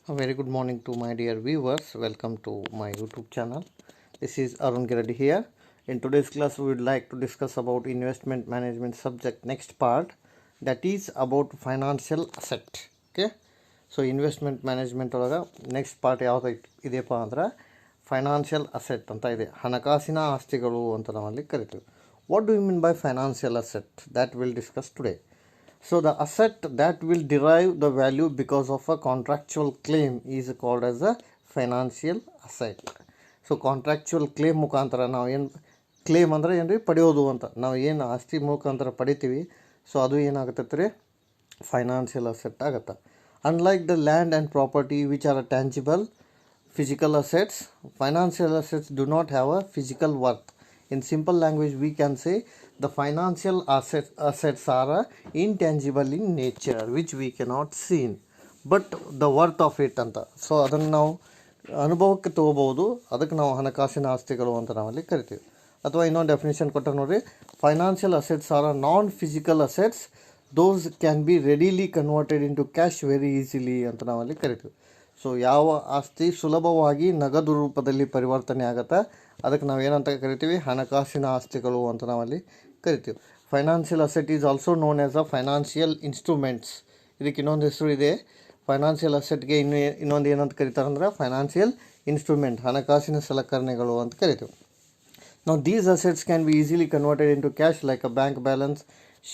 A very good morning to my dear viewers. Welcome to my YouTube channel. This is Arun Giradi here. In today's class, we would like to discuss about investment management subject next part, that is about financial asset. Okay. So investment management ಒಳಗ next part ಯಾವುದು ಇದೆಯಪ್ಪ ಅಂದ್ರೆ financial asset ಅಂತ ಇದೆ. ಹಣಕಾಸಿನ ಆಸ್ತಿಗಳು ಅಂತ ನಾವಲ್ಲಿ ಕರಿತೀವಿ. What do you mean by financial asset? That we'll discuss today. So the asset that will derive the value because of a contractual claim is called as a financial asset. So contractual claim ಮುಖಾಂತರ ನಾವು ಏನು claim ಅಂದರೆ ಏನು ರೀ ಪಡೆಯೋದು ಅಂತ ನಾವು ಏನು ಆಸ್ತಿ ಮುಖಾಂತರ ಪಡಿತೀವಿ ಸೊ ಅದು ಏನಾಗುತ್ತೆ ರೀ ಫೈನಾನ್ಷಿಯಲ್ ಅಸೆಟ್ ಆಗುತ್ತೆ. Unlike the land and property which are tangible physical assets, financial assets do not have a physical worth. In simple language we can say the financial assets are intangible in nature which we cannot see but the worth of it ಅಂತ. So ಅದನ್ನು ನಾವು ಅನುಭವಕ್ಕೆ ತೊಗೋಬೋದು, ಅದಕ್ಕೆ ನಾವು ಹಣಕಾಸಿನ ಆಸ್ತಿಗಳು ಅಂತ ನಾವಲ್ಲಿ ಕರಿತೀವಿ. ಅಥವಾ ಇನ್ನೊಂದು ಡೆಫಿನೇಷನ್ ಕೊಟ್ಟ ನೋಡ್ರಿ, financial assets are non physical assets, those can be readily converted into cash very easily ಅಂತ ನಾವಲ್ಲಿ ಕರಿತೀವಿ. ಸೊ ಯಾವ ಆಸ್ತಿ ಸುಲಭವಾಗಿ ನಗದು ರೂಪದಲ್ಲಿ ಪರಿವರ್ತನೆ ಆಗುತ್ತೆ ಅದಕ್ಕೆ ನಾವು ಏನಂತ ಕರಿತೀವಿ, ಹಣಕಾಸಿನ ಆಸ್ತಿಗಳು ಅಂತ ನಾವಲ್ಲಿ ಕರಿತೀವಿ. Financial asset is also known as a financial instruments. ಇದಕ್ಕೆ ಇನ್ನೊಂದು ಹೆಸರು ಇದೆ. ಫೈನಾನ್ಷಿಯಲ್ ಅಸೆಟ್ಗೆ ಇನ್ನೊಂದು ಏನಂತ ಕರೀತಾರೆ ಅಂದ್ರೆ ಫೈನಾನ್ಷಿಯಲ್ ಇನ್ಸ್ಟ್ರೂಮೆಂಟ್, ಹಣಕಾಸಿನ ಸಲಕರಣೆಗಳು ಅಂತ ಕರಿತೀವಿ. Now these assets can be easily converted into cash like a bank balance,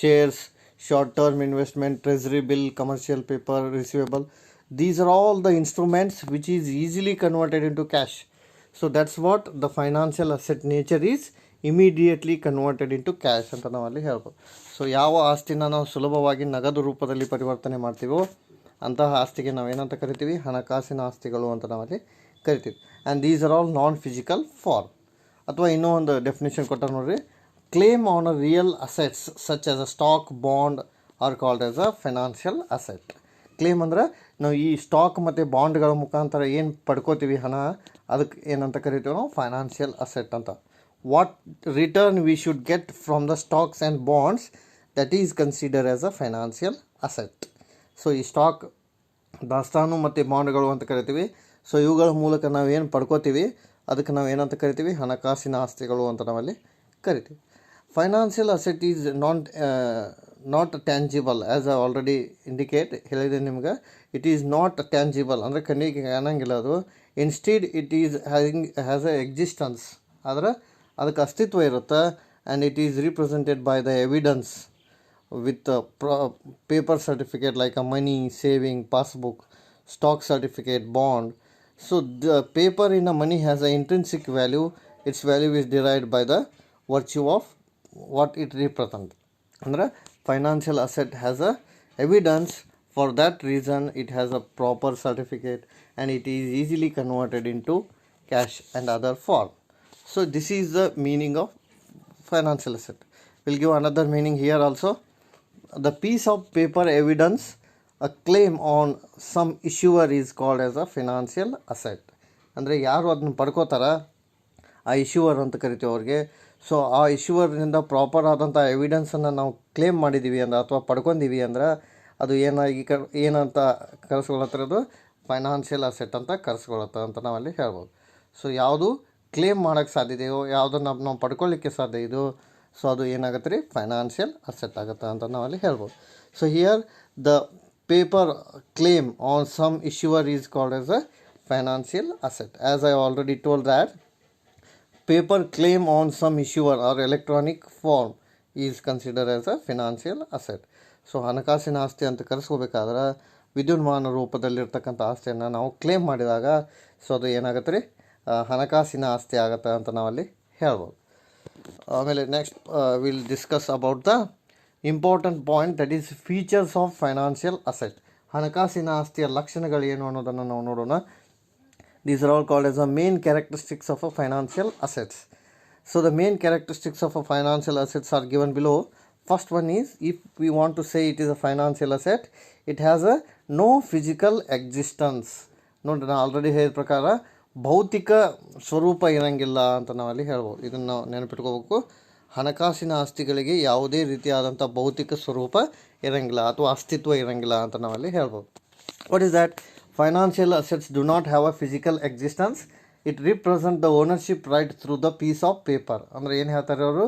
shares, short-term investment, treasury bill, commercial paper, receivable. These are all the instruments which is easily converted into cash. So that's what the financial asset nature is, immediately converted into cash ಅಂತ ನಾವಲ್ಲಿ ಹೇಳ್ಬೋದು. So ಯಾವ ಆಸ್ತಿನ ನಾವು ಸುಲಭವಾಗಿ ನಗದು ರೂಪದಲ್ಲಿ ಪರಿವರ್ತನೆ ಮಾಡ್ತೀವೋ ಅಂತಹ ಆಸ್ತಿಗೆ ನಾವೇನಂತ ಕರಿತೀವಿ, ಹಣಕಾಸಿನ ಆಸ್ತಿಗಳು ಅಂತ ನಾವಲ್ಲಿ ಕರಿತೀವಿ. And these are all non physical form. ಅಥವಾ ಇನ್ನೂ ಒಂದು ಡೆಫಿನೇಷನ್ ಕೊಟ್ಟ ನೋಡ್ರಿ, claim on a real assets such as a stock bond are called as a financial asset. Claim ಅಂದ್ರೆ ನಾವು ಈ ಸ್ಟಾಕ್ ಮತ್ತು ಬಾಂಡ್ಗಳ ಮುಖಾಂತರ ಏನು ಪಡ್ಕೋತೀವಿ ಹಣ, ಅದಕ್ಕೆ ಏನಂತ ಕರಿತೀವಿ ನಾವು ಫೈನಾನ್ಷಿಯಲ್ ಅಸೆಟ್ ಅಂತ. What return we should get from the stocks and bonds that is consider as a financial asset. So ಈ ಸ್ಟಾಕ್, ದಾಸ್ತಾನು ಮತ್ತು ಬಾಂಡ್ಗಳು ಅಂತ ಕರಿತೀವಿ. ಸೊ ಇವುಗಳ ಮೂಲಕ ನಾವು ಏನು ಪಡ್ಕೋತೀವಿ ಅದಕ್ಕೆ ನಾವು ಏನಂತ ಕರಿತೀವಿ, ಹಣಕಾಸಿನ ಆಸ್ತಿಗಳು ಅಂತ ನಾವಲ್ಲಿ ಕರಿತೀವಿ. Financial asset is not tangible as I already indicate ಹೇಳಿದೆ ನಿಮ್ಗೆ. ಇಟ್ ಈಸ್ ನಾಟ್ ಟ್ಯಾಂಜಿಬಲ್ ಅಂದರೆ ಕಣ್ಣಿಗೆ ಕಾಣಂಗಿಲ್ಲ ಅದು. Instead it is has a existence, ಆದರೆ ಅದಕ್ಕೆ ಅಸ್ತಿತ್ವ ಇರುತ್ತೆ. And it is represented by the evidence with a paper certificate like a money, saving, passbook, stock certificate, bond. So the paper in a money has an intrinsic value. Its value is derived by the virtue of what it represents. Andre financial asset has a evidence. For that reason it has a proper certificate and it is easily converted into cash and other form. So this is the meaning of financial asset. We'll give another meaning here also. The piece of paper evidence a claim on some issuer is called as a financial asset. ಅಂದರೆ ಯಾರು ಅದನ್ನ ಪಡ್ಕೋತಾರ ಆ ಇಶ್ಯೂವರ್ ಅಂತ ಕರಿತೀವಿ ಅವ್ರಿಗೆ. So ಆ ಇಶ್ಯೂವರ್ನಿಂದ proper ಆದಂಥ ಎವಿಡೆನ್ಸನ್ನು ನಾವು ಕ್ಲೇಮ್ ಮಾಡಿದ್ದೀವಿ ಅಂದ್ರೆ ಅಥವಾ ಪಡ್ಕೊಂಡಿವಿ ಅಂದ್ರೆ ಅದು ಏನಂತ ಕರೆಸ್ಕೊಳತ್ತಿರೋದು ಫೈನಾನ್ಷಿಯಲ್ ಅಸೆಟ್ ಅಂತ ಕರೆಸ್ಕೊಳತ್ತ ಅಂತ ನಾವಲ್ಲಿ ಹೇಳ್ಬೋದು. ಸೊ ಯಾವುದು ಕ್ಲೇಮ್ ಮಾಡೋಕ್ಕೆ ಸಾಧ್ಯತೆಯೋ ಯಾವುದನ್ನು ನಾವು ಪಡ್ಕೊಳ್ಳಿಕ್ಕೆ ಸಾಧ್ಯ ಇದೋ ಸೊ ಅದು ಏನಾಗುತ್ತೆ ರೀ ಫೈನಾನ್ಷಿಯಲ್ ಅಸೆಟ್ ಆಗುತ್ತೆ ಅಂತ ನಾವಲ್ಲಿ ಹೇಳ್ಬೋದು. So here the paper claim on some issuer is called as a financial asset. As I already told that paper claim on some issuer or electronic form is consider as a financial asset. So ಹಣಕಾಸಿನ ಆಸ್ತಿ ಅಂತ ಕರೆಸ್ಕೋಬೇಕಾದ್ರೆ ವಿದ್ಯುನ್ಮಾನ ರೂಪದಲ್ಲಿರ್ತಕ್ಕಂಥ ಆಸ್ತಿಯನ್ನು ನಾವು claim ಮಾಡಿದಾಗ so ಅದು ಏನಾಗುತ್ತೆ ರೀ ಹಣಕಾಸಿನ ಆಸ್ತಿ ಆಗುತ್ತೆ ಅಂತ ನಾವಲ್ಲಿ ಹೇಳ್ಬೋದು. ಆಮೇಲೆ next will discuss about the important point that is features of financial asset. ಹಣಕಾಸಿನ ಆಸ್ತಿಯ ಲಕ್ಷಣಗಳೇನು ಅನ್ನೋದನ್ನು ನಾವು ನೋಡೋಣ. These are all called as a main characteristics of a financial assets. So the main characteristics of a financial assets are given below. First one is, if we want to say it is a financial asset, it has a no physical existence. ನೋಡಿರಿ ನಾನು already ಹೇಳಿದ ಪ್ರಕಾರ ಭೌತಿಕ ಸ್ವರೂಪ ಇರೋಂಗಿಲ್ಲ ಅಂತ ನಾವಲ್ಲಿ ಹೇಳ್ಬೋದು. ಇದನ್ನು ನಾವು ನೆನಪಿಟ್ಕೋಬೇಕು. ಹಣಕಾಸಿನ ಆಸ್ತಿಗಳಿಗೆ ಯಾವುದೇ ರೀತಿಯಾದಂಥ ಭೌತಿಕ ಸ್ವರೂಪ ಇರೋಂಗಿಲ್ಲ ಅಥವಾ ಅಸ್ತಿತ್ವ ಇರೋಂಗಿಲ್ಲ ಅಂತ ನಾವಲ್ಲಿ ಹೇಳ್ಬೋದು. What is that? Financial assets do not have a physical existence, it represent the ownership right through the piece of paper. ಅಂದರೆ ಏನು ಹೇಳ್ತಾರೆ ಅವರು,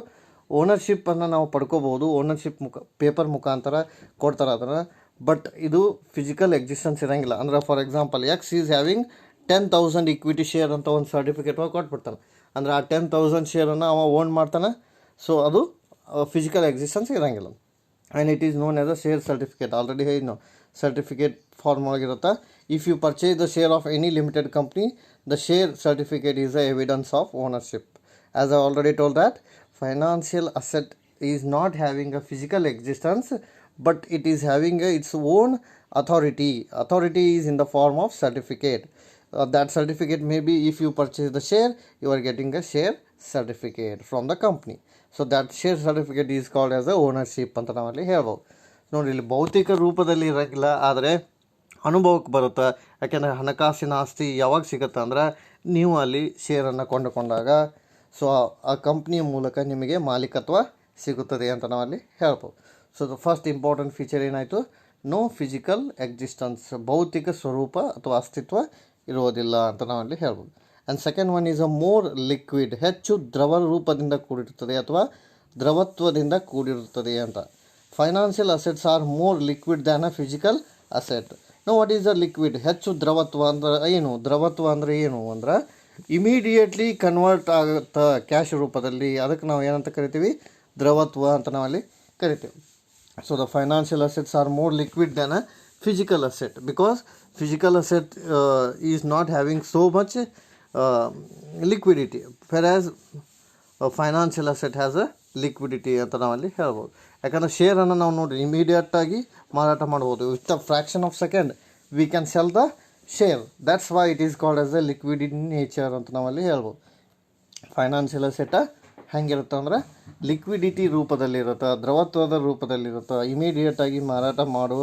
ಓನರ್ಶಿಪ್ಪನ್ನು ನಾವು ಪಡ್ಕೋಬೋದು, ಓನರ್ಶಿಪ್ ಪೇಪರ್ ಮುಖಾಂತರ ಕೊಡ್ತಾರೆ ಅದನ್ನು, ಬಟ್ ಇದು ಫಿಸಿಕಲ್ ಎಕ್ಸಿಸ್ಟೆನ್ಸ್ ಇರೋಂಗಿಲ್ಲ. ಅಂದರೆ for example X is having 10,000 equity share ಅಂತ ಒಂದು ಸರ್ಟಿಫಿಕೇಟ್ ಕೊಟ್ಬಿಡ್ತಾನೆ. ಅಂದರೆ ಆ 10,000 ಶೇರನ್ನು ಅವ ಓನ್ ಮಾಡ್ತಾನೆ. ಸೊ ಅದು ಫಿಸಿಕಲ್ ಎಕ್ಸಿಸ್ಟೆನ್ಸ್ ಇರೋಂಗಿಲ್ಲ. And it is known as a share certificate. Already ಹೇಳಿದ್ನು ಸರ್ಟಿಫಿಕೇಟ್ ಫಾರ್ಮ್ ಒಳಗಿರುತ್ತೆ. If you purchase the share of any limited company, the share certificate is the evidence of ownership. As I already told that financial asset is not having a physical existence, but it is having its own authority. Authority is in the form of certificate. That certificate may be, if you purchase the share, you are getting a share certificate from the company. So that share certificate is called as a ownership ಅಂತ ನಾವಲ್ಲಿ ಹೇಳ್ಬೋದು. ನೋಡಿ, ಇಲ್ಲಿ ಭೌತಿಕ ರೂಪದಲ್ಲಿ ಇರೋಂಗಿಲ್ಲ, ಆದರೆ ಅನುಭವಕ್ಕೆ ಬರುತ್ತೆ. ಯಾಕೆಂದರೆ ಹಣಕಾಸಿನ ಆಸ್ತಿ ಯಾವಾಗ ಸಿಗುತ್ತೆ ಅಂದರೆ ನೀವು ಅಲ್ಲಿ ಶೇರನ್ನು ಕೊಂಡುಕೊಂಡಾಗ. ಸೊ ಆ ಕಂಪ್ನಿಯ ಮೂಲಕ ನಿಮಗೆ ಮಾಲೀಕತ್ವ ಸಿಗುತ್ತದೆ ಅಂತ ನಾವಲ್ಲಿ ಹೇಳ್ಬೋದು. So the first important feature ಏನಾಯಿತು, ನೋ ಫಿಸಿಕಲ್ ಎಕ್ಸಿಸ್ಟೆನ್ಸ್, ಭೌತಿಕ ಸ್ವರೂಪ ಅಥವಾ ಅಸ್ತಿತ್ವ ಇರುವುದಿಲ್ಲ ಅಂತ ನಾವಲ್ಲಿ ಹೇಳ್ಬೋದು. And second one is a more liquid, ಹೆಚ್ಚು ದ್ರವ ರೂಪದಿಂದ ಕೂಡಿರುತ್ತದೆ ಅಥವಾ ದ್ರವತ್ವದಿಂದ ಕೂಡಿರುತ್ತದೆ ಅಂತ. Financial assets are more liquid than a physical asset. No what is a liquid? ಹೆಚ್ಚು ದ್ರವತ್ವ ಅಂದ್ರೆ ಏನು? ದ್ರವತ್ವ ಅಂದರೆ ಏನು ಅಂದ್ರೆ ಇಮಿಡಿಯೇಟ್ಲಿ ಕನ್ವರ್ಟ್ ಆಗುತ್ತೆ ಕ್ಯಾಶ್ ರೂಪದಲ್ಲಿ. ಅದಕ್ಕೆ ನಾವು ಏನಂತ ಕರಿತೀವಿ? ದ್ರವತ್ವ ಅಂತ ನಾವಲ್ಲಿ ಕರಿತೀವಿ. So the financial assets are more liquid than a physical asset, because physical asset is not having so much liquidity, whereas financial asset has a liquidity ಅಂತ ನಾವಲ್ಲಿ ಹೇಳ್ಬೋದು. ಯಾಕಂದರೆ ಶೇರನ್ನು ನಾವು ನೋಡಿ ಇಮಿಡಿಯೇಟಾಗಿ ಮಾರಾಟ ಮಾಡ್ಬೋದು. With a fraction of second we can sell the share. That's why it is called as a liquid in nature ಅಂತ ನಾವಲ್ಲಿ ಹೇಳ್ಬೋದು. ಫೈನಾನ್ಷಿಯಲ್ ಅಸೆಟ್ ಹೆಂಗಿರುತ್ತೆ ಅಂದರೆ ಲಿಕ್ವಿಡಿಟಿ ರೂಪದಲ್ಲಿರುತ್ತೆ, ದ್ರವತ್ವದ ರೂಪದಲ್ಲಿರುತ್ತೆ, ಇಮಿಡಿಯೇಟಾಗಿ ಮಾರಾಟ ಮಾಡುವ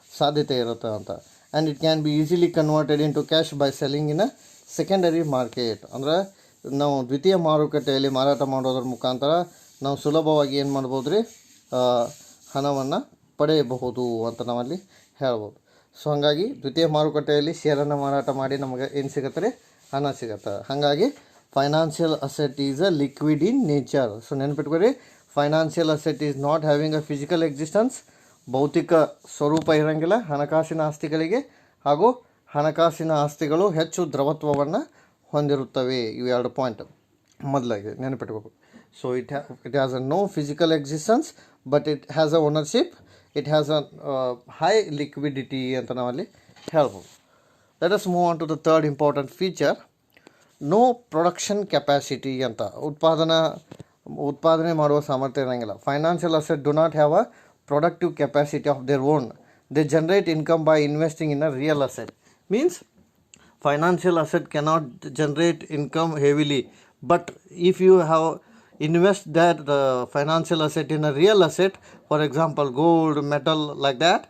ಸಾಧ್ಯತೆ ಇರುತ್ತೆ ಅಂತ. And it can be easily converted in to cash by selling in a secondary market. ಅಂದರೆ ನಾವು ದ್ವಿತೀಯ ಮಾರುಕಟ್ಟೆಯಲ್ಲಿ ಮಾರಾಟ ಮಾಡೋದ್ರ ಮುಖಾಂತರ ನಾವು ಸುಲಭವಾಗಿ ಏನು ಮಾಡ್ಬೋದು ರೀ, ಹಣವನ್ನು ಪಡೆಯಬಹುದು ಅಂತ ನಾವಲ್ಲಿ ಹೇಳ್ಬೋದು. ಸೊ ಹಾಗಾಗಿ ದ್ವಿತೀಯ ಮಾರುಕಟ್ಟೆಯಲ್ಲಿ ಶೇರನ್ನು ಮಾರಾಟ ಮಾಡಿ ನಮಗೆ ಏನು ಸಿಗುತ್ತೆ ರೀ, ಹಣ ಸಿಗುತ್ತೆ. ಹಾಗಾಗಿ financial asset is a liquid in nature. So ನೆನ್ಪಿಟ್ಕೊರಿ, financial asset is not having a physical existence, ಭೌತಿಕ ಸ್ವರೂಪ ಇರೋಂಗಿಲ್ಲ ಹಣಕಾಸಿನ ಆಸ್ತಿಗಳಿಗೆ, ಹಾಗೂ ಹಣಕಾಸಿನ ಆಸ್ತಿಗಳು ಹೆಚ್ಚು ದ್ರವತ್ವವನ್ನು ಹೊಂದಿರುತ್ತವೆ. ಇವು ಎರಡು ಪಾಯಿಂಟ್ ಮೊದಲಾಗಿ ನೆನಪಿಟ್ಕೋಬೇಕು. So it has a no physical existence, but it has a ownership, it has a high liquidity ಅಂತ ನಾವಲ್ಲಿ ಹೇಳ್ಬೋದು. Let us move on to the third important feature, no production capacity ಅಂತ. ಉತ್ಪಾದನೆ ಮಾಡುವ ಸಾಮರ್ಥ್ಯ ಇರೋಂಗಿಲ್ಲ. Financial asset do not have a productive capacity of their own. They generate income by investing in a real asset. Means financial asset cannot generate income heavily, but if you have invest that financial asset in a real asset, for example gold, metal, like that,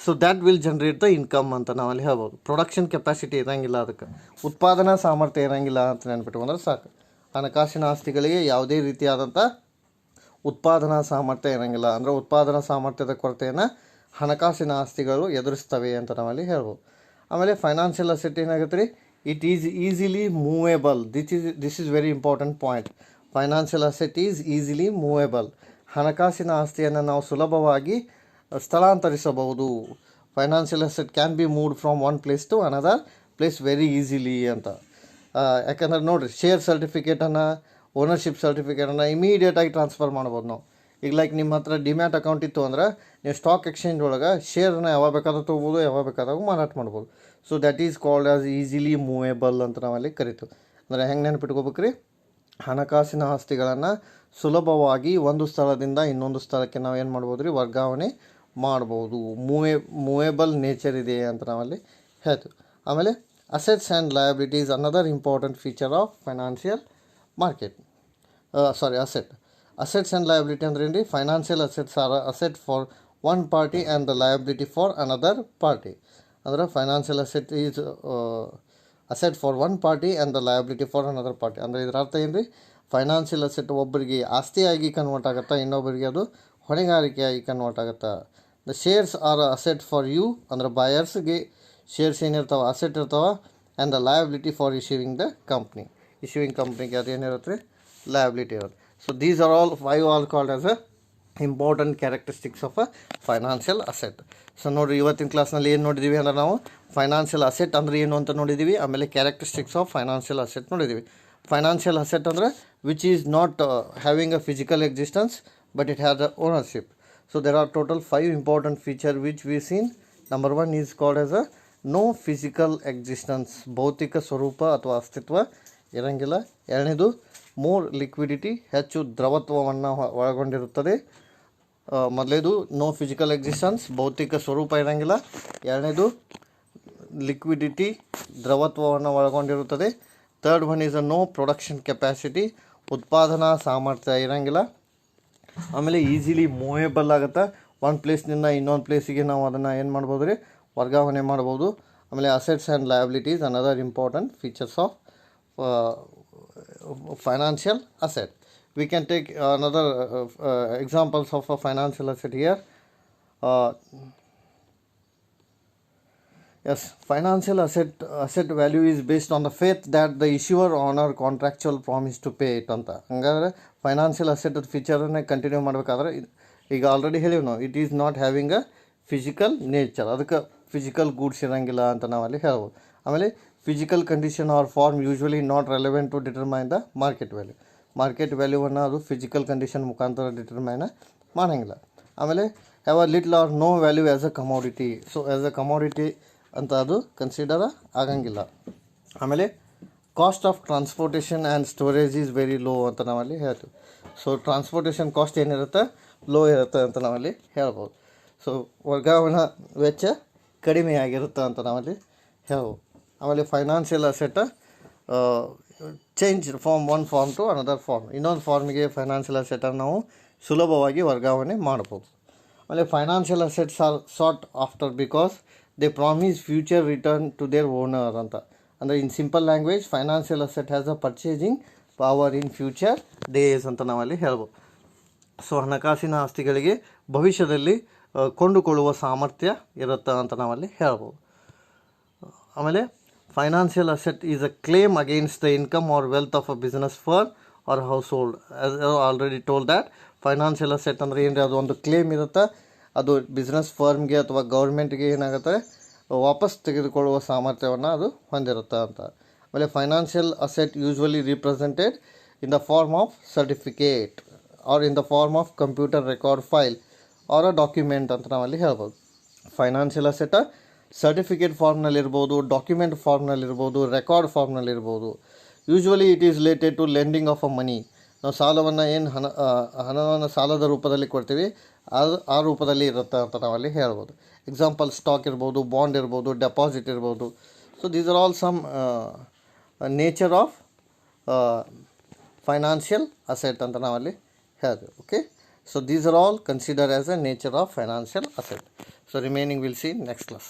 so that will generate the income ಅಂತ ನಾವಲ್ಲಿ ಹೇಳ್ಬೋದು. Production capacity ಇರೋಂಗಿಲ್ಲ, ಅದಕ್ಕೆ ಉತ್ಪಾದನಾ ಸಾಮರ್ಥ್ಯ ಇರೋಂಗಿಲ್ಲ ಅಂತ ನೆನ್ಪಿಟ್ಕೊಂಡ್ರೆ ಸಾಕು. ಹಣಕಾಸಿನ ಆಸ್ತಿಗಳಿಗೆ ಯಾವುದೇ ರೀತಿಯಾದಂಥ ಉತ್ಪಾದನಾ ಸಾಮರ್ಥ್ಯ ಇರೋಂಗಿಲ್ಲ. ಅಂದರೆ ಉತ್ಪಾದನಾ ಸಾಮರ್ಥ್ಯದ ಕೊರತೆಯನ್ನು ಹಣಕಾಸಿನ ಆಸ್ತಿಗಳು ಎದುರಿಸ್ತವೆ ಅಂತ ನಾವಲ್ಲಿ ಹೇಳ್ಬೋದು. ಆಮೇಲೆ ಫೈನಾನ್ಷಿಯಲ್ ಅಸೆಟ್ ಏನಾಗುತ್ತೆ ರೀ, it is easily movable. This is very important point. Financial asset is easily movable. ಹಣಕಾಸಿನ ಆಸ್ತಿಯನ್ನು ನಾವು ಸುಲಭವಾಗಿ ಸ್ಥಳಾಂತರಿಸಬಹುದು. Financial asset can be moved from one place to another place very easily ಅಂತ. ಯಾಕಂದ್ರೆ ನೋಡಿರಿ, ಶೇರ್ ಸರ್ಟಿಫಿಕೇಟನ್ನು, ಓನರ್ಶಿಪ್ ಸರ್ಟಿಫಿಕೇಟನ್ನು ಇಮಿಡಿಯೇಟಾಗಿ ಟ್ರಾನ್ಸ್ಫರ್ ಮಾಡ್ಬೋದು ನಾವು. ಈಗ ಲೈಕ್ ನಿಮ್ಮ ಹತ್ರ ಡಿಮ್ಯಾಟ್ ಅಕೌಂಟ್ ಇತ್ತು ಅಂದ್ರೆ ನೀವು ಸ್ಟಾಕ್ ಎಕ್ಸ್ಚೇಂಜ್ ಒಳಗೆ ಶೇರನ್ನ ಯಾವಾಗ ಬೇಕಾದ್ರೂ ತೊಗೋಬೋದು, ಯಾವಾಗ ಬೇಕಾದಾಗ ಮಾರಾಟ ಮಾಡ್ಬೋದು. So that is called as easily movable ಅಂತ ನಾವಲ್ಲಿ ಕರಿತೀವಿ. ಅಂದರೆ ಹೆಂಗೆ ನೆನಪಿಟ್ಕೋಬೇಕು ರೀ, ಹಣಕಾಸಿನ ಆಸ್ತಿಗಳನ್ನು ಸುಲಭವಾಗಿ ಒಂದು ಸ್ಥಳದಿಂದ ಇನ್ನೊಂದು ಸ್ಥಳಕ್ಕೆ ನಾವು ಏನು ಮಾಡ್ಬೋದು ರೀ, ವರ್ಗಾವಣೆ ಮಾಡ್ಬೋದು. ಮೂವೇಬಲ್ ನೇಚರ್ ಇದೆ ಅಂತ ನಾವಲ್ಲಿ ಹೇಳ್ತೀವಿ. ಆಮೇಲೆ assets and liabilities another important feature of financial market, asset. Assets and liability ಅಂದ್ರೆ ಏನು ರೀ, financial assets are asset for one party and the liability for another party. ಅಂದರೆ financial asset is asset for one party and the liability for another party. ಅಂದರೆ ಇದರ ಅರ್ಥ ಏನು ರೀ, financial asset ಒಬ್ಬರಿಗೆ ಆಸ್ತಿಯಾಗಿ ಕನ್ವರ್ಟ್ ಆಗುತ್ತಾ, ಇನ್ನೊಬ್ಬರಿಗೆ ಅದು ಹೊಣೆಗಾರಿಕೆಯಾಗಿ ಕನ್ವರ್ಟ್ ಆಗುತ್ತಾ. The shares are asset for you, ಅಂದರೆ ಬಾಯರ್ಸ್ಗೆ ಶೇರ್ಸ್ ಏನಿರ್ತಾವೆ ಅಸೆಟ್ ಇರ್ತಾವೆ and the liability for issuing the company. Issuing ಕಂಪ್ನಿಗೆ ಅದೇನಿರುತ್ತೆ ಲಯಬಿಲಿಟಿ ಇರುತ್ತೆ. So these are all 5 all called as a important characteristics of a financial asset. So ನೋಡಿರಿ ಇವತ್ತಿನ ಕ್ಲಾಸ್ನಲ್ಲಿ ಏನು ನೋಡಿದ್ದೀವಿ ಅಂದ್ರೆ ನಾವು ಫೈನಾನ್ಷಿಯಲ್ ಅಸೆಟ್ ಅಂದರೆ ಏನು ಅಂತ ನೋಡಿದ್ದೀವಿ. ಆಮೇಲೆ ಕ್ಯಾರೆಕ್ಟರಿಸ್ಟಿಕ್ಸ್ ಆಫ್ ಫೈನಾನ್ಷಿಯಲ್ ಅಸೆಟ್ ನೋಡಿದ್ದೀವಿ. ಫೈನಾನ್ಷಿಯಲ್ ಅಸೆಟ್ ಅಂದರೆ which is not having a physical existence but it has a ownership. So there are total 5 important feature which we seen. Number 1 is called as a no physical existence, ಭೌತಿಕ ಸ್ವರೂಪ ಅಥವಾ ಅಸ್ತಿತ್ವ ಇರಂಗಿಲ್ಲ. ಎರಡನೇದು more liquidity, ಹೆಚ್ಚು ದ್ರವತ್ವವನ್ನು ಒಳಗೊಂಡಿರುತ್ತದೆ. ಮೊದಲೇದು no physical existence, ಭೌತಿಕ ಸ್ವರೂಪ ಇರೋಂಗಿಲ್ಲ. ಎರಡನೇದು ಲಿಕ್ವಿಡಿಟಿ, ದ್ರವತ್ವವನ್ನು ಒಳಗೊಂಡಿರುತ್ತದೆ. Third one is a no production capacity, ಉತ್ಪಾದನಾ ಸಾಮರ್ಥ್ಯ ಇರೋಂಗಿಲ್ಲ. ಆಮೇಲೆ ಈಸಿಲಿ ಮೂವೇಬಲ್ ಆಗುತ್ತೆ. ಒಂದು ಪ್ಲೇಸ್ನಿಂದ ಇನ್ನೊಂದು ಪ್ಲೇಸಿಗೆ ನಾವು ಅದನ್ನು ಏನು ಮಾಡ್ಬೋದು ರೀ, ವರ್ಗಾವಣೆ ಮಾಡ್ಬೋದು. ಆಮೇಲೆ assets and liabilities another important features of financial asset. We can take another examples of a financial asset here. Yes, financial asset value is based on the faith that the issuer honor contractual promise to pay it ಅಂತ. ಹಂಗಾದ್ರೆ financial asset ಫೀಚರನ್ನೇ continue ಮಾಡಬೇಕಾದ್ರೆ ಈಗ already ಹೇಳಿವಿ ನಾವು, it is not having a physical nature, ಅದಕ್ಕೆ physical goods ಇರೋಂಗಿಲ್ಲ ಅಂತ ನಾವಲ್ಲಿ ಹೇಳ್ಬೋದು. ಆಮೇಲೆ physical condition or form usually not relevant to determine the market value. Market ವ್ಯಾಲ್ಯೂವನ್ನು ಅದು ಫಿಸಿಕಲ್ ಕಂಡೀಷನ್ ಮುಖಾಂತರ ಡಿಟರ್ಮೈನ್ ಮಾಡೋಂಗಿಲ್ಲ. ಆಮೇಲೆ have a little or no value as a commodity. So as a commodity ಅಂತ ಅದು ಕನ್ಸಿಡರ್ ಆಗಂಗಿಲ್ಲ. ಆಮೇಲೆ cost of transportation and storage is very low ಅಂತ ನಾವಲ್ಲಿ ಹೇಳ್ತೀವಿ. ಸೊ ಟ್ರಾನ್ಸ್ಪೋರ್ಟೇಷನ್ ಕಾಸ್ಟ್ ಏನಿರುತ್ತೆ ಲೋ ಇರುತ್ತೆ ಅಂತ ನಾವಲ್ಲಿ ಹೇಳ್ಬೋದು. ಸೊ ವರ್ಗಾವಣಾ ವೆಚ್ಚ ಕಡಿಮೆ ಆಗಿರುತ್ತೆ ಅಂತ ನಾವಲ್ಲಿ ಹೇಳ್ಬೋದು. ಆಮೇಲೆ financial asset change from one form to another form, ಇನ್ನೊಂದು ಫಾರ್ಮಿಗೆ ಫೈನಾನ್ಷಿಯಲ್ ಅಸೆಟನ್ನು ನಾವು ಸುಲಭವಾಗಿ ವರ್ಗಾವಣೆ ಮಾಡ್ಬೋದು. ಆಮೇಲೆ financial assets are sought after because they promise future return to their owner ಅಂತ. ಅಂದರೆ in simple language financial asset has a purchasing power in future days ಅಂತ ನಾವಲ್ಲಿ ಹೇಳ್ಬೋದು. ಸೊ ಹಣಕಾಸಿನ ಆಸ್ತಿಗಳಿಗೆ ಭವಿಷ್ಯದಲ್ಲಿ ಕೊಂಡುಕೊಳ್ಳುವ ಸಾಮರ್ಥ್ಯ ಇರುತ್ತೆ ಅಂತ ನಾವಲ್ಲಿ ಹೇಳ್ಬೋದು. ಆಮೇಲೆ financial asset is a claim against the income or wealth of a business firm or household. Already told that financial asset ಅಂದರೆ ಏನು ರೀ, ಅದು ಒಂದು ಕ್ಲೇಮ್ ಇರುತ್ತೆ, ಅದು ಬಿಸ್ನೆಸ್ ಫರ್ಮ್ಗೆ ಅಥವಾ ಗೌರ್ಮೆಂಟ್ಗೆ ಏನಾಗುತ್ತೆ ವಾಪಸ್ ತೆಗೆದುಕೊಳ್ಳುವ ಸಾಮರ್ಥ್ಯವನ್ನು ಅದು ಹೊಂದಿರುತ್ತೆ ಅಂತ. ಆಮೇಲೆ financial asset usually represented in the form of certificate or in the form of computer record file or a document ಅಂತ ನಾವಲ್ಲಿ ಹೇಳ್ಬೋದು. ಫೈನಾನ್ಷಿಯಲ್ ಅಸೆಟ್ ಸರ್ಟಿಫಿಕೇಟ್ ಫಾರ್ಮ್ನಲ್ಲಿರ್ಬೋದು, ಡಾಕ್ಯುಮೆಂಟ್ ಫಾರ್ಮ್ನಲ್ಲಿರ್ಬೋದು, ರೆಕಾರ್ಡ್ ಫಾರ್ಮ್ನಲ್ಲಿರ್ಬೋದು. Usually it is related to lending of a money. ನಾವು ಸಾಲವನ್ನು ಏನು ಹಣವನ್ನು ಸಾಲದ ರೂಪದಲ್ಲಿ ಕೊಡ್ತೀವಿ ಆ ರೂಪದಲ್ಲಿ ಇರುತ್ತೆ ಅಂತ ನಾವಲ್ಲಿ ಹೇಳ್ಬೋದು. ಎಕ್ಸಾಂಪಲ್ ಸ್ಟಾಕ್ ಇರ್ಬೋದು, ಬಾಂಡ್ ಇರ್ಬೋದು, ಡೆಪಾಸಿಟ್ ಇರ್ಬೋದು. So these are all some nature of financial asset ಅಂತ ನಾವಲ್ಲಿ ಹೇಳ್ತೀವಿ. Okay, so these are all considered as a nature of financial asset. So remaining we'll see in next class.